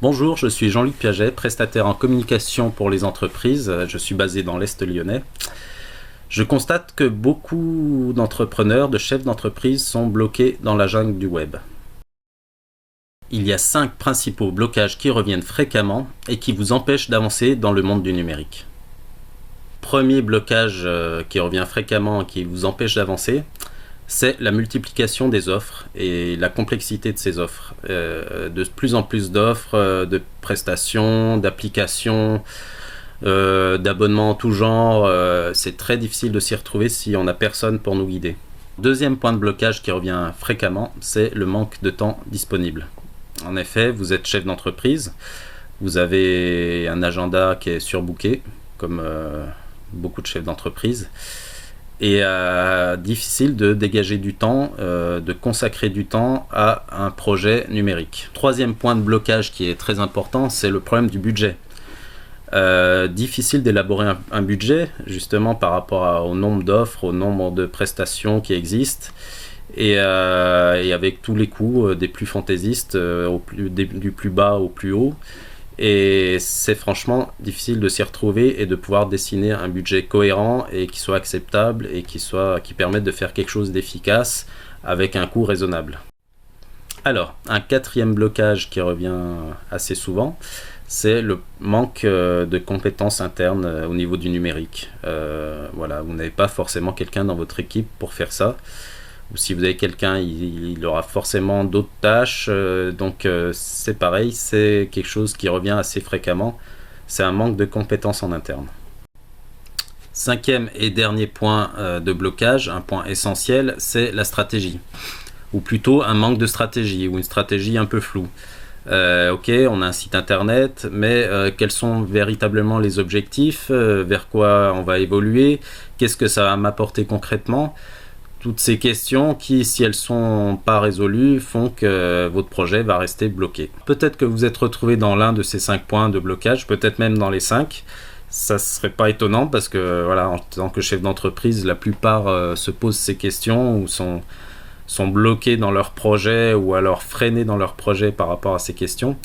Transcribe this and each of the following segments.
Bonjour, je suis Jean-Luc Piaget, prestataire en communication pour les entreprises. Je suis basé dans l'Est lyonnais. Je constate que beaucoup d'entrepreneurs, de chefs d'entreprise sont bloqués dans la jungle du web. Il y a 5 principaux blocages qui reviennent fréquemment et qui vous empêchent d'avancer dans le monde du numérique. Premier blocage qui revient fréquemment et qui vous empêche d'avancer, c'est la multiplication des offres et la complexité de ces offres. De plus en plus d'offres, de prestations, d'applications, d'abonnements en tout genre. C'est très difficile de s'y retrouver si on n'a personne pour nous guider. Deuxième point de blocage qui revient fréquemment, c'est le manque de temps disponible. En effet, vous êtes chef d'entreprise, vous avez un agenda qui est surbooké, comme beaucoup de chefs d'entreprise. Et difficile de dégager du temps, de consacrer du temps à un projet numérique. Troisième point de blocage qui est très important, c'est le problème du budget. Difficile d'élaborer un budget, justement par rapport au nombre d'offres, au nombre de prestations qui existent, et avec tous les coûts des plus fantaisistes, du plus bas au plus haut. Et c'est franchement difficile de s'y retrouver et de pouvoir dessiner un budget cohérent et qui soit acceptable et qui permette de faire quelque chose d'efficace avec un coût raisonnable. Alors, un quatrième blocage qui revient assez souvent, c'est le manque de compétences internes au niveau du numérique. Voilà, vous n'avez pas forcément quelqu'un dans votre équipe pour faire ça. Ou si vous avez quelqu'un, il aura forcément d'autres tâches. Donc c'est pareil, c'est quelque chose qui revient assez fréquemment. C'est un manque de compétences en interne. Cinquième et dernier point de blocage, un point essentiel, c'est la stratégie. Ou plutôt un manque de stratégie, ou une stratégie un peu floue. Ok, on a un site internet, mais quels sont véritablement les objectifs, vers quoi on va évoluer, qu'est-ce que ça va m'apporter concrètement? Toutes ces questions qui, si elles ne sont pas résolues, font que votre projet va rester bloqué. Peut-être que vous êtes retrouvé dans l'un de ces 5 points de blocage, peut-être même dans les 5. Ça ne serait pas étonnant parce que, voilà, en tant que chef d'entreprise, la plupart se posent ces questions ou sont bloqués dans leur projet ou alors freinés dans leur projet par rapport à ces questions.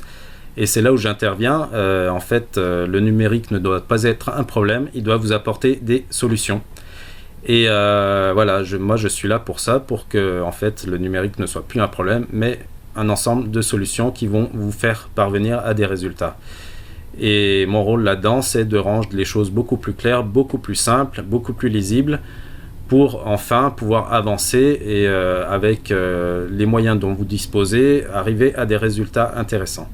Et c'est là où j'interviens. En fait, le numérique ne doit pas être un problème, il doit vous apporter des solutions. Et voilà, moi je suis là pour ça, pour que en fait, le numérique ne soit plus un problème, mais un ensemble de solutions qui vont vous faire parvenir à des résultats. Et mon rôle là-dedans, c'est de rendre les choses beaucoup plus claires, beaucoup plus simples, beaucoup plus lisibles, pour enfin pouvoir avancer et avec les moyens dont vous disposez, arriver à des résultats intéressants.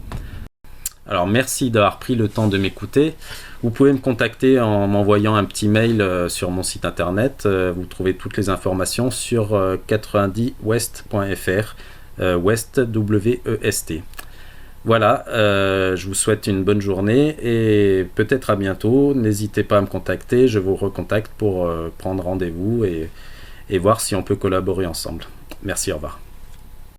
Alors merci d'avoir pris le temps de m'écouter. Vous pouvez me contacter en m'envoyant un petit mail sur mon site internet. Vous trouvez toutes les informations sur 90west.fr, West W-E-S-T. Voilà, je vous souhaite une bonne journée et peut-être à bientôt. N'hésitez pas à me contacter, je vous recontacte pour prendre rendez-vous et voir si on peut collaborer ensemble. Merci, au revoir.